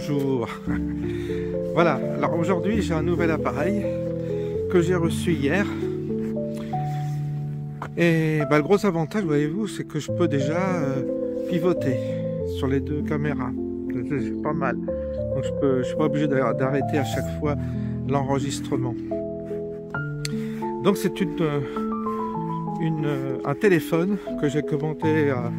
bonjour. Voilà, alors aujourd'hui j'ai un nouvel appareil que j'ai reçu hier. Et bah, le gros avantage, voyez-vous, c'est que je peux déjà pivoter sur les deux caméras. C'est pas mal. Donc je suis pas obligé d'arrêter à chaque fois l'enregistrement. Donc c'est un téléphone que j'ai commandé à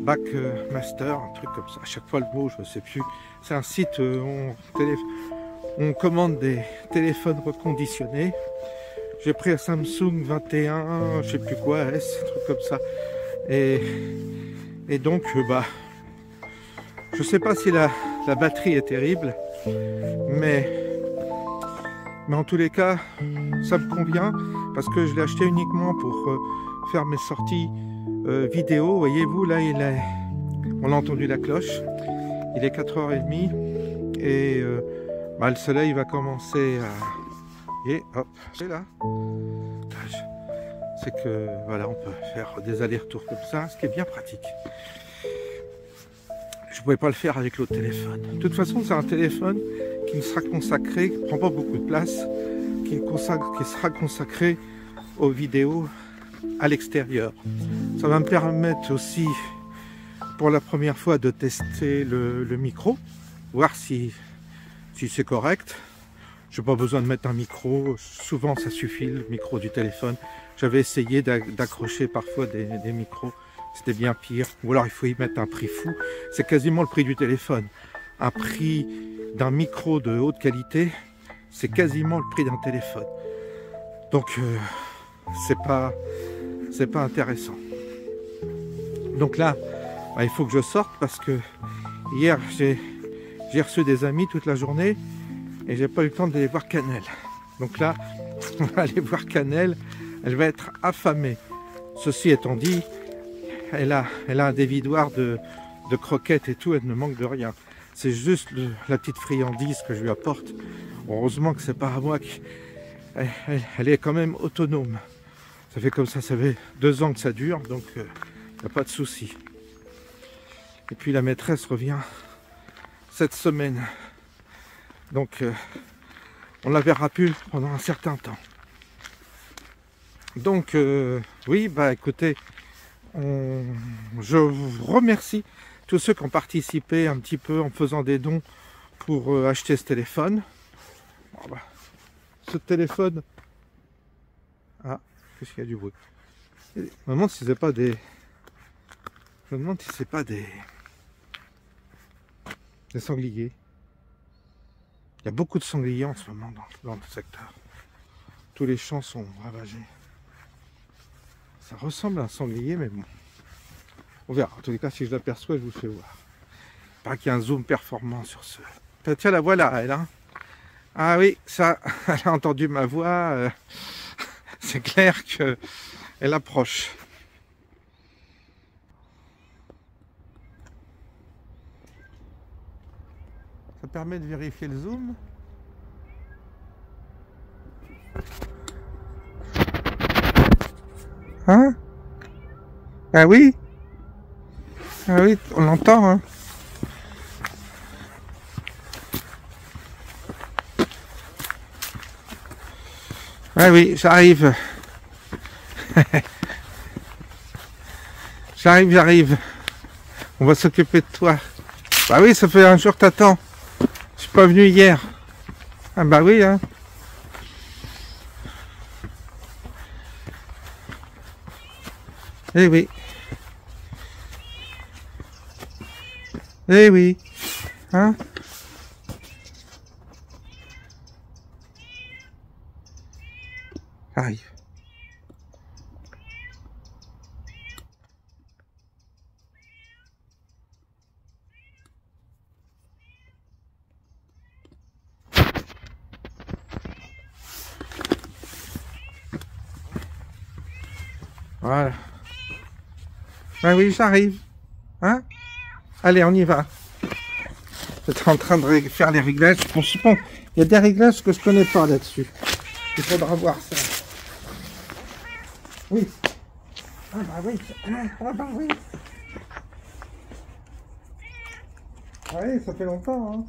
Backmaster, un truc comme ça. À chaque fois le mot, je ne sais plus. C'est un site où on commande des téléphones reconditionnés. J'ai pris un Samsung 21, je sais plus quoi, S, un truc comme ça. Et donc, bah, je sais pas si la batterie est terrible, mais en tous les cas, ça me convient parce que je l'ai acheté uniquement pour faire mes sorties vidéo. Voyez-vous, là, on a entendu la cloche. Il est 4h30 et bah, le soleil va commencer à... Et hop, c'est là. C'est que voilà, on peut faire des allers-retours comme ça, ce qui est bien pratique. Je ne pouvais pas le faire avec l'autre téléphone. De toute façon, c'est un téléphone qui me sera consacré, qui ne prend pas beaucoup de place, qui sera consacré aux vidéos à l'extérieur. Ça va me permettre aussi, pour la première fois, de tester le micro, voir si c'est correct. Je n'ai pas besoin de mettre un micro, souvent ça suffit, le micro du téléphone. J'avais essayé d'accrocher parfois des micros, c'était bien pire. Ou alors il faut y mettre un prix fou, c'est quasiment le prix du téléphone. Un prix d'un micro de haute qualité, c'est quasiment le prix d'un téléphone. Donc c'est pas intéressant. Donc là, bah, il faut que je sorte parce que hier j'ai reçu des amis toute la journée et j'ai pas eu le temps d'aller voir Canel. Donc là, on va aller voir Canel, elle va être affamée. Ceci étant dit, elle a un dévidoir de croquettes et tout, elle ne manque de rien. C'est juste la petite friandise que je lui apporte. Heureusement que c'est pas à moi elle est quand même autonome. Ça fait comme ça fait 2 ans que ça dure, donc il n'y a pas de souci. Et puis la maîtresse revient cette semaine. Donc on la verra plus pendant un certain temps. Donc oui, bah écoutez, je vous remercie tous ceux qui ont participé un petit peu en faisant des dons pour acheter ce téléphone. Bon, bah, ce téléphone... Ah, qu'est-ce qu'il y a du bruit? Je me demande si c'est pas des... Je me demande si c'est pas des sangliers. Il y a beaucoup de sangliers en ce moment dans le secteur. Tous les champs sont ravagés. Ça ressemble à un sanglier, mais bon. On verra. En tous les cas, si je l'aperçois, je vous fais voir. Il paraît qu'il y a un zoom performant sur ce... Tiens, la voilà, elle. Hein. Ah oui, ça, elle a entendu ma voix. C'est clair qu'elle approche. Ça permet de vérifier le zoom. Hein? Ah oui? Ah oui, on l'entend, hein? Ah oui, j'arrive. J'arrive. On va s'occuper de toi. Bah oui, ça fait un jour que t'attends. Je suis pas venu hier. Ah bah oui, hein. Eh oui. Eh oui. Hein? Arrive. Voilà. Ben oui, j'arrive. Hein? Allez, on y va. J'étais en train de faire les réglages. Bon, je pense, il y a des réglages que je connais pas là-dessus. Il faudra voir ça. Oui. Ah bah oui. Ah bah oui. Oui, ça fait longtemps, hein.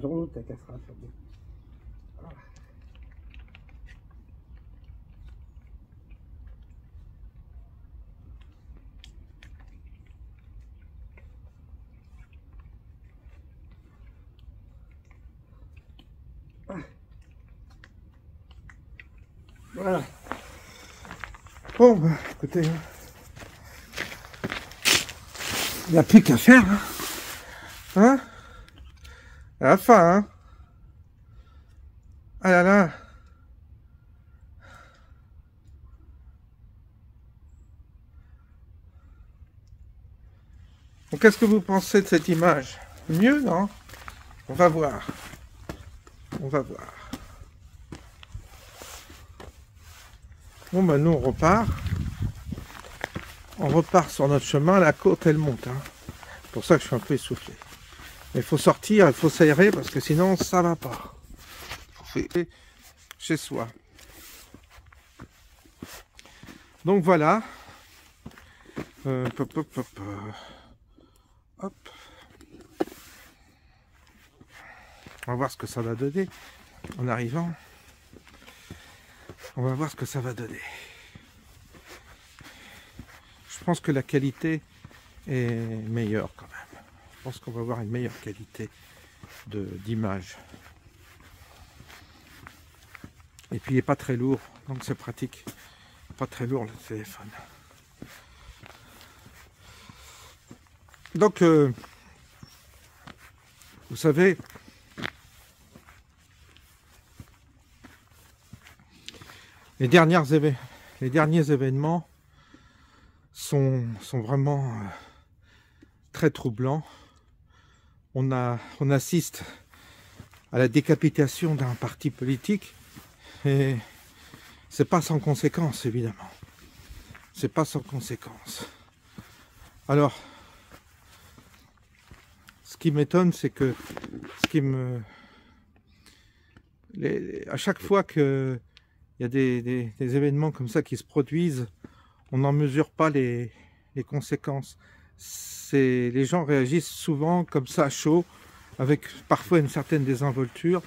j'en ta casserole. Voilà. Bon, bah, écoutez, il n'y a plus qu'à faire, hein, hein, à la fin, hein. Ah là là. Donc, qu'est-ce que vous pensez de cette image? Mieux, non? On va voir. On va voir. Bon, ben nous, on repart. On repart sur notre chemin. La côte, elle monte. Hein. C'est pour ça que je suis un peu essoufflé. Mais il faut sortir, il faut s'aérer parce que sinon, ça va pas. Il faut faire chez soi. Donc, voilà. Hop. On va voir ce que ça va donner en arrivant. On va voir ce que ça va donner. Je pense que la qualité est meilleure quand même. Je pense qu'on va avoir une meilleure qualité d'image. Et puis il n'est pas très lourd, donc c'est pratique. Pas très lourd le téléphone. Donc, vous savez, les derniers événements sont vraiment très troublants. On assiste à la décapitation d'un parti politique et c'est pas sans conséquence, évidemment. C'est pas sans conséquence. Alors, ce qui m'étonne, c'est que à chaque fois que il y a des événements comme ça qui se produisent, on n'en mesure pas les conséquences. Les gens réagissent souvent comme ça à chaud, avec parfois une certaine désinvolture,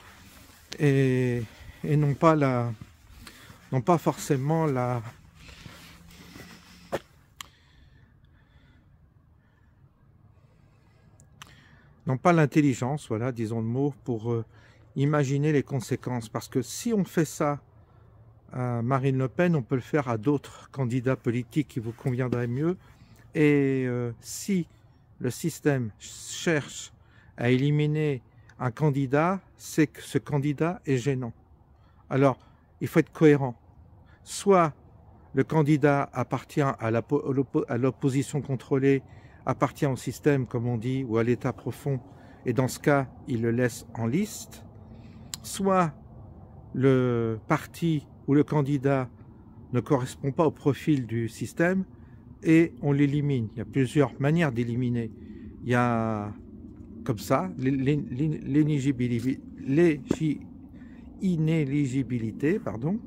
et n'ont pas forcément n'ont pas l'intelligence, voilà, disons le mot, pour imaginer les conséquences. Parce que si on fait ça à Marine Le Pen, on peut le faire à d'autres candidats politiques qui vous conviendraient mieux. Et si le système cherche à éliminer un candidat, c'est que ce candidat est gênant. Alors, il faut être cohérent. Soit le candidat appartient à l'opposition contrôlée, appartient au système, comme on dit, ou à l'état profond, et dans ce cas, il le laisse en liste. Soit le parti ou le candidat ne correspond pas au profil du système et on l'élimine. Il y a plusieurs manières d'éliminer. Il y a comme ça, l'inéligibilité, pardon,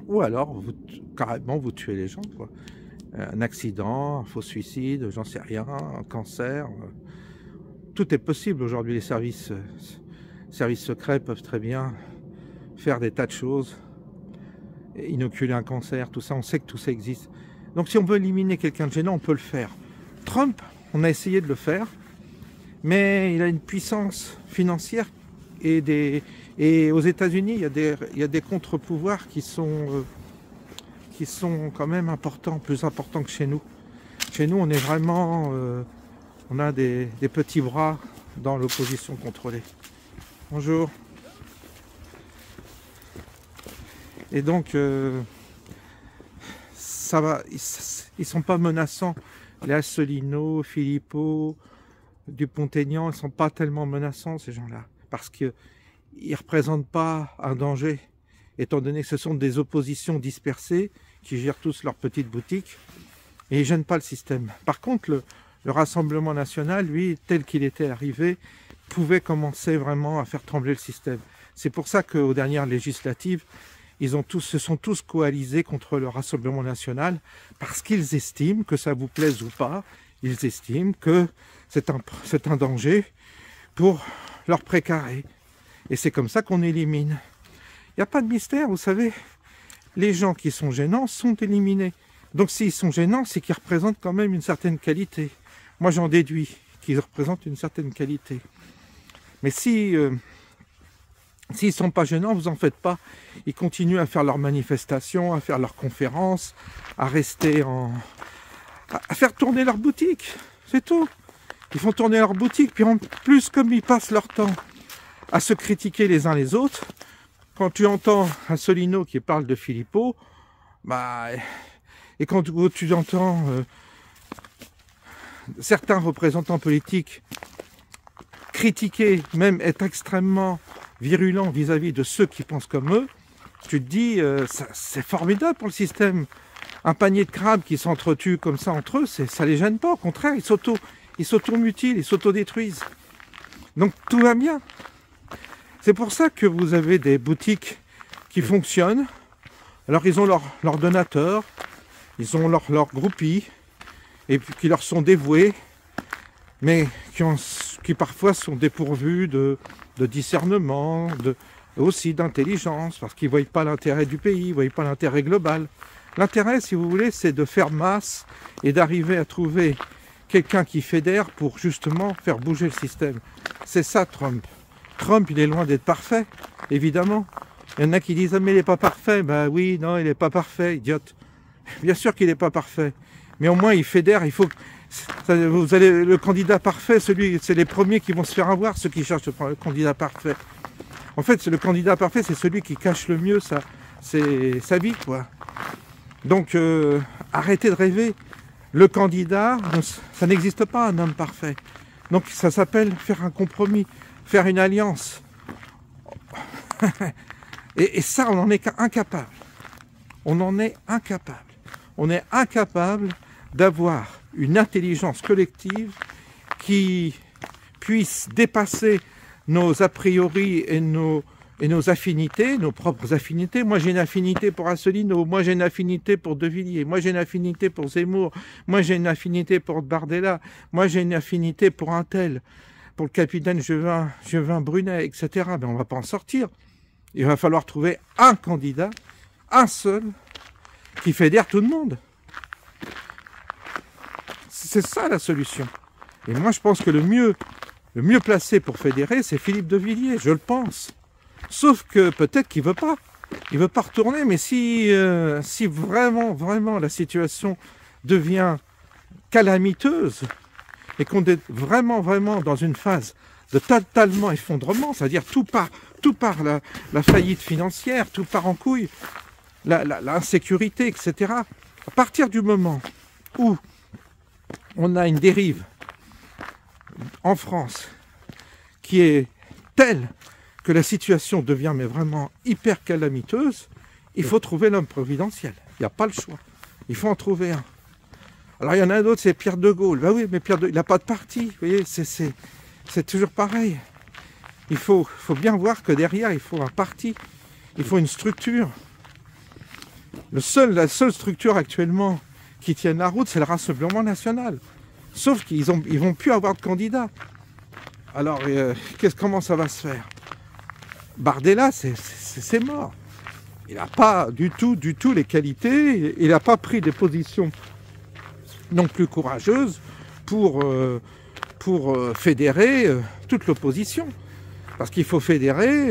ou alors carrément vous tuez les gens, quoi. Un accident, un faux suicide, j'en sais rien, un cancer. Tout est possible aujourd'hui. Les services secrets peuvent très bien faire des tas de choses, inoculer un cancer, tout ça, on sait que tout ça existe. Donc si on veut éliminer quelqu'un de gênant, on peut le faire. Trump, on a essayé de le faire, mais il a une puissance financière et aux États-Unis, il y a des contre-pouvoirs qui sont quand même importants, plus importants que chez nous. Chez nous, on est vraiment, on a des petits bras dans l'opposition contrôlée. Bonjour. Et donc, ça va, ils sont pas menaçants. Les Asselineau, Philippot, Dupont-Aignan, ils sont pas tellement menaçants, ces gens-là, parce qu'ils ne représentent pas un danger, étant donné que ce sont des oppositions dispersées qui gèrent tous leurs petites boutiques et ils ne gênent pas le système. Par contre, le Rassemblement national, lui, tel qu'il était arrivé, pouvait commencer vraiment à faire trembler le système. C'est pour ça qu'aux dernières législatives, se sont tous coalisés contre le Rassemblement national parce qu'ils estiment, que ça vous plaise ou pas, ils estiment que c'est un danger pour leur précaré. Et c'est comme ça qu'on élimine. Il n'y a pas de mystère, vous savez. Les gens qui sont gênants sont éliminés. Donc s'ils sont gênants, c'est qu'ils représentent quand même une certaine qualité. Moi j'en déduis qu'ils représentent une certaine qualité. Mais si... s'ils ne sont pas gênants, vous en faites pas. Ils continuent à faire leurs manifestations, à faire leurs conférences, à rester à faire tourner leur boutique. C'est tout. Ils font tourner leur boutique, puis en plus, comme ils passent leur temps à se critiquer les uns les autres, quand tu entends Asselineau qui parle de Philippot, et quand tu entends certains représentants politiques critiquer, même être extrêmement virulents vis-à-vis de ceux qui pensent comme eux, tu te dis, c'est formidable pour le système. Un panier de crabes qui s'entretuent comme ça entre eux, ça les gêne pas, au contraire, ils s'auto-mutilent, ils s'autodétruisent. Donc tout va bien. C'est pour ça que vous avez des boutiques qui fonctionnent. Alors ils ont leurs donateurs, ils ont leurs groupies, et puis qui leur sont dévoués, mais qui parfois sont dépourvus de discernement, aussi d'intelligence, parce qu'ils ne voient pas l'intérêt du pays, ils ne voient pas l'intérêt global. L'intérêt, si vous voulez, c'est de faire masse et d'arriver à trouver quelqu'un qui fédère pour justement faire bouger le système. C'est ça Trump. Trump, il est loin d'être parfait, évidemment. Il y en a qui disent « Ah mais il n'est pas parfait ». Ben oui, non, il n'est pas parfait, idiote. Bien sûr qu'il n'est pas parfait. Mais au moins, il fédère, il faut... Vous allez, le candidat parfait, c'est les premiers qui vont se faire avoir, ceux qui cherchent le candidat parfait. En fait, le candidat parfait, c'est celui qui cache le mieux sa vie, quoi. Donc, arrêtez de rêver. Le candidat, ça n'existe pas, un homme parfait. Donc, ça s'appelle faire un compromis, faire une alliance. et ça, on en est incapable. On en est incapable. On est incapable d'avoir une intelligence collective qui puisse dépasser nos a priori et nos affinités, nos propres affinités. Moi, j'ai une affinité pour Asselineau, moi, j'ai une affinité pour De Villiers, moi, j'ai une affinité pour Zemmour, moi, j'ai une affinité pour Bardella, moi, j'ai une affinité pour un tel, pour le capitaine Jevin Brunet, etc. Mais on ne va pas en sortir. Il va falloir trouver un candidat, un seul, qui fédère tout le monde. C'est ça la solution. Et moi, je pense que le mieux placé pour fédérer, c'est Philippe de Villiers, je le pense. Sauf que peut-être qu'il ne veut pas. Il ne veut pas retourner, mais si vraiment, vraiment la situation devient calamiteuse et qu'on est vraiment, vraiment dans une phase de totalement effondrement, c'est-à-dire tout part la faillite financière, tout part en couille, l'insécurité, etc. À partir du moment où on a une dérive en France qui est telle que la situation devient mais vraiment hyper calamiteuse, il faut trouver l'homme providentiel. Il n'y a pas le choix. Il faut en trouver un. Alors il y en a un autre, c'est Pierre de Gaulle. Ben oui, mais Pierre de Gaulle, il n'a pas de parti. Vous voyez, c'est toujours pareil. Il faut bien voir que derrière, il faut un parti. Il faut une structure. La seule structure actuellement qui tienne la route, c'est le Rassemblement national. Sauf qu'ils ne vont plus avoir de candidats. Alors, comment ça va se faire? Bardella, c'est mort. Il n'a pas du tout les qualités. Il n'a pas pris des positions non plus courageuses pour fédérer toute l'opposition. Parce qu'il faut fédérer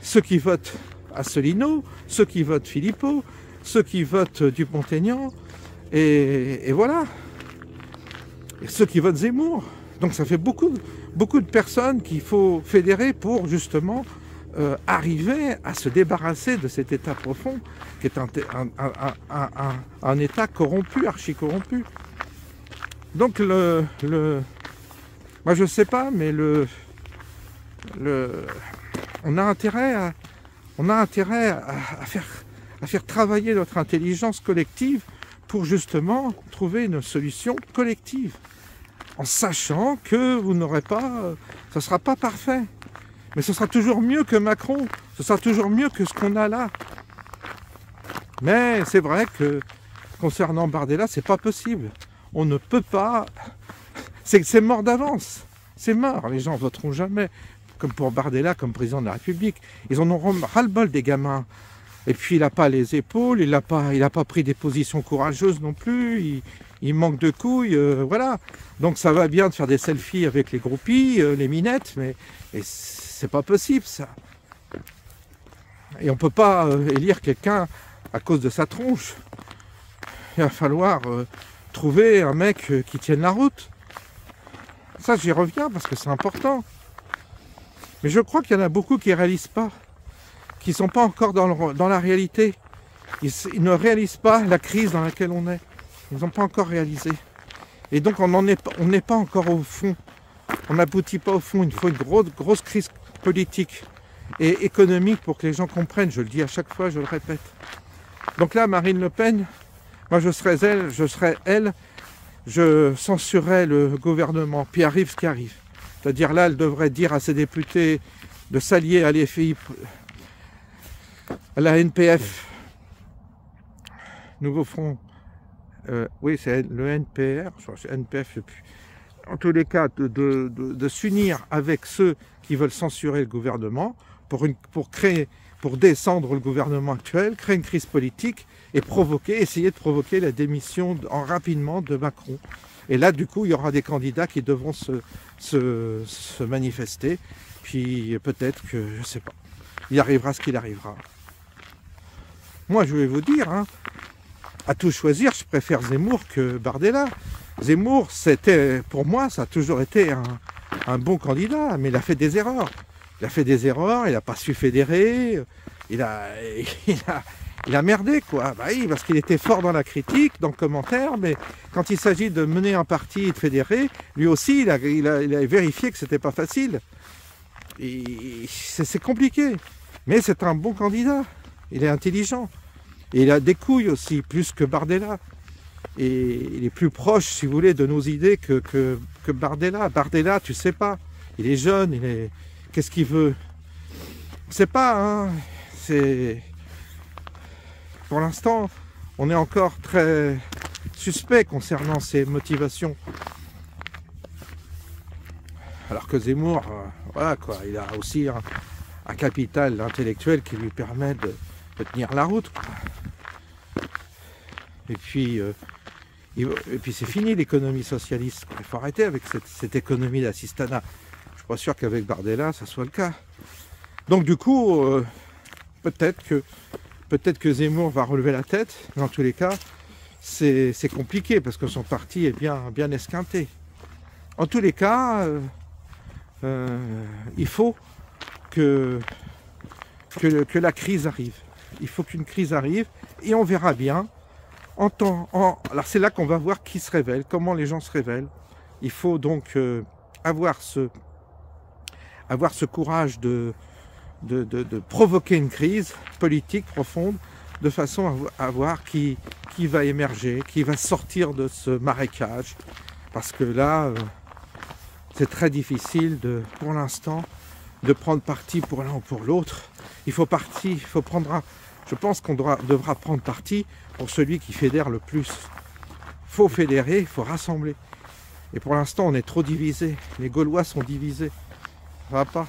ceux qui votent Asselineau, ceux qui votent Philippot, ceux qui votent Dupont-Aignan, et voilà. Et ceux qui votent Zemmour. Donc ça fait beaucoup de personnes qu'il faut fédérer pour justement arriver à se débarrasser de cet état profond qui est un état corrompu, archi-corrompu. Donc moi je sais pas, mais on a intérêt à faire travailler notre intelligence collective pour justement trouver une solution collective, en sachant que vous n'aurez pas, ça ne sera pas parfait, Mais ce sera toujours mieux que Macron, ce sera toujours mieux que ce qu'on a là. Mais c'est vrai que concernant Bardella, c'est pas possible. On ne peut pas... C'est mort d'avance. C'est mort. Les gens voteront jamais. Comme pour Bardella, comme président de la République. Ils en auront ras-le-bol des gamins. Et puis il n'a pas les épaules, il n'a pas pris des positions courageuses non plus. Il manque de couilles, voilà. Donc ça va bien de faire des selfies avec les groupies, les minettes, mais c'est pas possible ça. Et on ne peut pas élire quelqu'un à cause de sa tronche. Il va falloir trouver un mec qui tienne la route. Ça, j'y reviens parce que c'est important. Mais je crois qu'il y en a beaucoup qui ne réalisent pas, qui ne sont pas encore dans la réalité. Ils ne réalisent pas la crise dans laquelle on est. Ils n'ont pas encore réalisé. Et donc on n'est pas encore au fond. On n'aboutit pas au fond. Il faut une grosse crise politique et économique pour que les gens comprennent. Je le dis à chaque fois, je le répète. Donc là, Marine Le Pen, moi je serais elle, je censurerais le gouvernement, puis arrive ce qui arrive. C'est-à-dire là, elle devrait dire à ses députés de s'allier à l'FI, à la NPF, Nouveau Front, oui c'est le NPR, je crois que c'est NPF, en tous les cas, de s'unir avec ceux qui veulent censurer le gouvernement pour descendre le gouvernement actuel, créer une crise politique et essayer de provoquer la démission rapidement de Macron. Et là, du coup, il y aura des candidats qui devront se manifester. Puis peut-être que, je ne sais pas, il arrivera ce qu'il arrivera. Moi, je vais vous dire, hein, à tout choisir, je préfère Zemmour que Bardella. Zemmour, pour moi, ça a toujours été un bon candidat, mais il a fait des erreurs. Il n'a pas su fédérer, il a merdé, quoi. Bah oui, parce qu'il était fort dans la critique, dans le commentaire, mais quand il s'agit de mener un parti et de fédérer, lui aussi, il a vérifié que c'était pas facile. C'est compliqué, mais c'est un bon candidat. Il est intelligent. Et il a des couilles aussi, plus que Bardella. Et il est plus proche, si vous voulez, de nos idées que Bardella. Bardella, tu sais pas. Il est jeune, qu'est-ce qu'il veut? Je sais pas, hein. Pour l'instant, on est encore très suspect concernant ses motivations. Alors que Zemmour, voilà quoi, il a aussi un capital intellectuel qui lui permet de tenir la route, quoi. Et puis c'est fini l'économie socialiste. Il faut arrêter avec cette économie d'assistanat. Je suis pas sûr qu'avec Bardella, ça soit le cas. Donc du coup, peut-être que Zemmour va relever la tête, mais en tous les cas, c'est compliqué parce que son parti est bien esquinté. En tous les cas, il faut que la crise arrive. Il faut qu'une crise arrive et on verra bien. Alors c'est là qu'on va voir qui se révèle, comment les gens se révèlent. Il faut donc avoir ce courage de provoquer une crise politique profonde de façon à voir qui va émerger, qui va sortir de ce marécage. Parce que là, c'est très difficile pour l'instant de prendre parti pour l'un ou pour l'autre. Je pense qu'on devra prendre parti pour celui qui fédère le plus. Il faut fédérer, il faut rassembler. Et pour l'instant, on est trop divisés. Les Gaulois sont divisés. Ça va pas.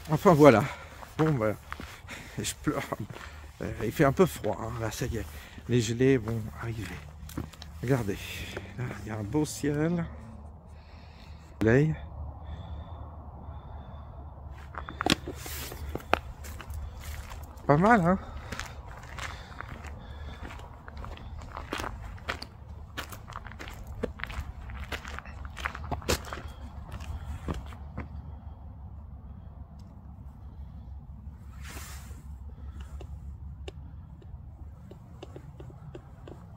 Enfin voilà. Bon, ben, je pleure. Il fait un peu froid, hein. Là, ça y est. Les gelées vont arriver. Regardez. Là, il y a un beau ciel. Soleil. Pas mal, hein?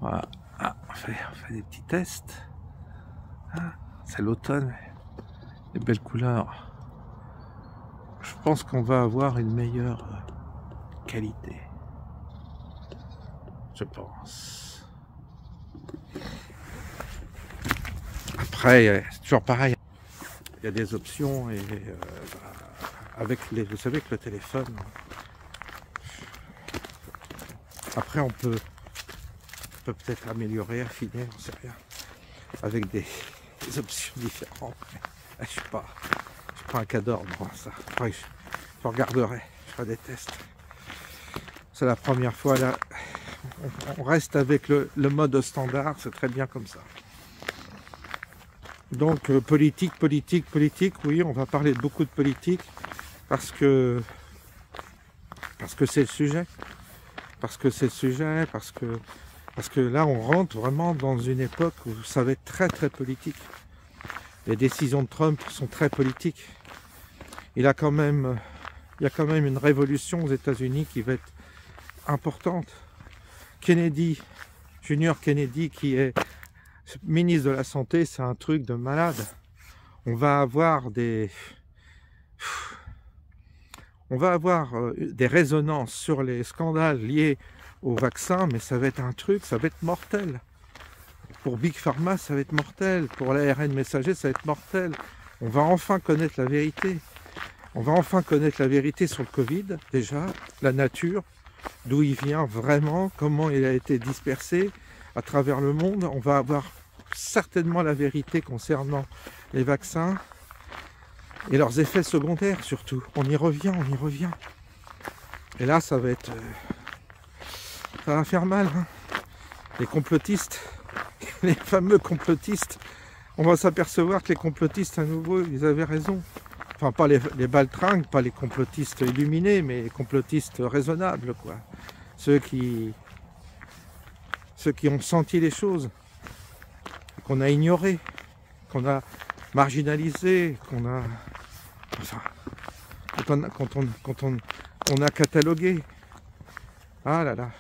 Voilà. Ah, on fait des petits tests. Ah, c'est l'automne. Les belles couleurs. Je pense qu'on va avoir une meilleure qualité. Je pense. Après, c'est toujours pareil. il y a des options et avec les, vous savez que le téléphone, après on peut peut-être améliorer, affiner, on sait rien, avec des options différentes. Je suis pas un cas d'ordre, ça. Après, je regarderai, je ferai des tests. C'est la première fois là. On reste avec le mode standard, c'est très bien comme ça. Donc politique, oui, on va parler de beaucoup de politique parce que c'est le sujet. Parce que là on rentre vraiment dans une époque où ça va être très très politique. Les décisions de Trump sont très politiques. Il y a quand même une révolution aux États-Unis qui va être importante. Kennedy, Junior Kennedy, qui est ministre de la Santé, c'est un truc de malade. On va avoir des résonances sur les scandales liés au vaccin, mais ça va être un truc, ça va être mortel. Pour Big Pharma, ça va être mortel. Pour l'ARN messager, ça va être mortel. On va enfin connaître la vérité. On va enfin connaître la vérité sur le Covid, déjà, la nature, d'où il vient vraiment, comment il a été dispersé à travers le monde. On va avoir certainement la vérité concernant les vaccins et leurs effets secondaires surtout. On y revient. Et là, ça va faire mal. Hein. Les complotistes, les fameux complotistes, on va s'apercevoir que les complotistes, à nouveau, ils avaient raison. Enfin, pas les baltringues, pas les complotistes illuminés, mais les complotistes raisonnables, quoi. Ceux qui ont senti les choses, qu'on a ignorées, qu'on a marginalisées, qu'on a... Enfin, quand on a catalogué. Ah là là.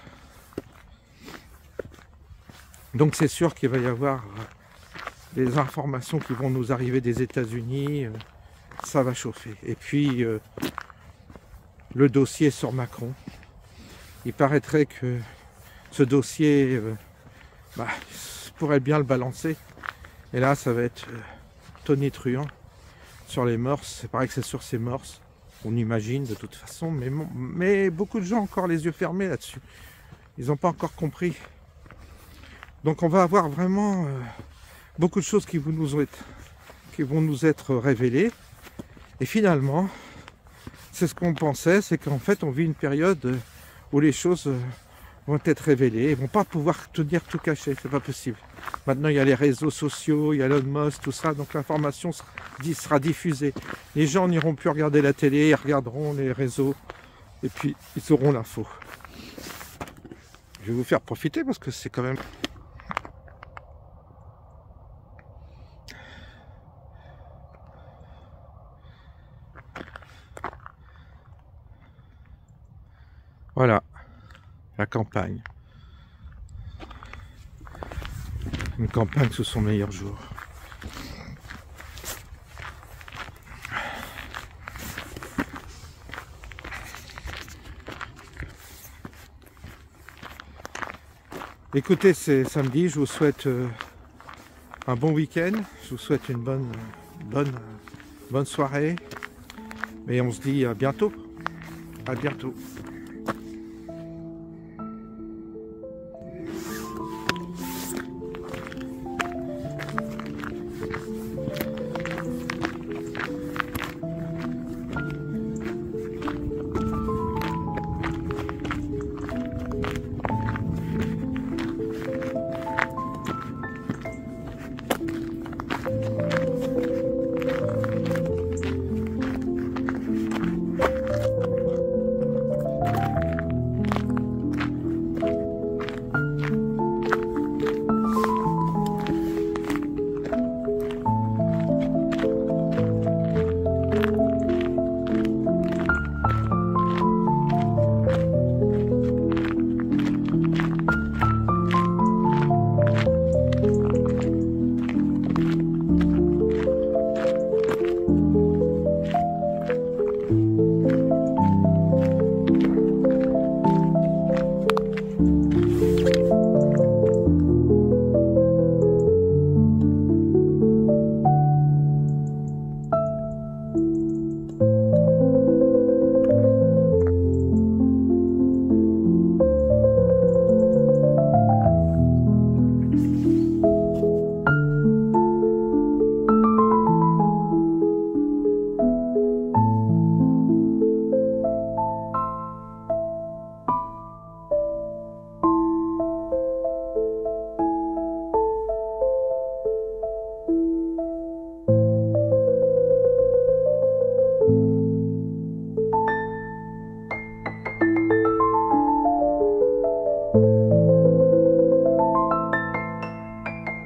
Donc c'est sûr qu'il va y avoir des informations qui vont nous arriver des États-Unis. Ça va chauffer. Et puis le dossier sur Macron. Il paraîtrait que ce dossier pourrait bien le balancer. Et là, ça va être tonitruant sur les morses. C'est pareil que c'est sur ces morses. On imagine de toute façon. Mais beaucoup de gens ont encore les yeux fermés là-dessus. Ils n'ont pas encore compris. Donc on va avoir vraiment beaucoup de choses qui vont nous être révélées. Et finalement, c'est ce qu'on pensait, c'est qu'en fait on vit une période où les choses vont être révélées, et vont pas pouvoir tenir tout caché, c'est pas possible. Maintenant il y a les réseaux sociaux, il y a Elon Musk, tout ça, donc l'information sera diffusée. Les gens n'iront plus regarder la télé, ils regarderont les réseaux, et puis ils auront l'info. Je vais vous faire profiter parce que c'est quand même... Voilà, la campagne. Une campagne sous son meilleur jour. Écoutez, c'est samedi, je vous souhaite un bon week-end, je vous souhaite une bonne soirée, et on se dit à bientôt. À bientôt.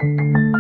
Thank you.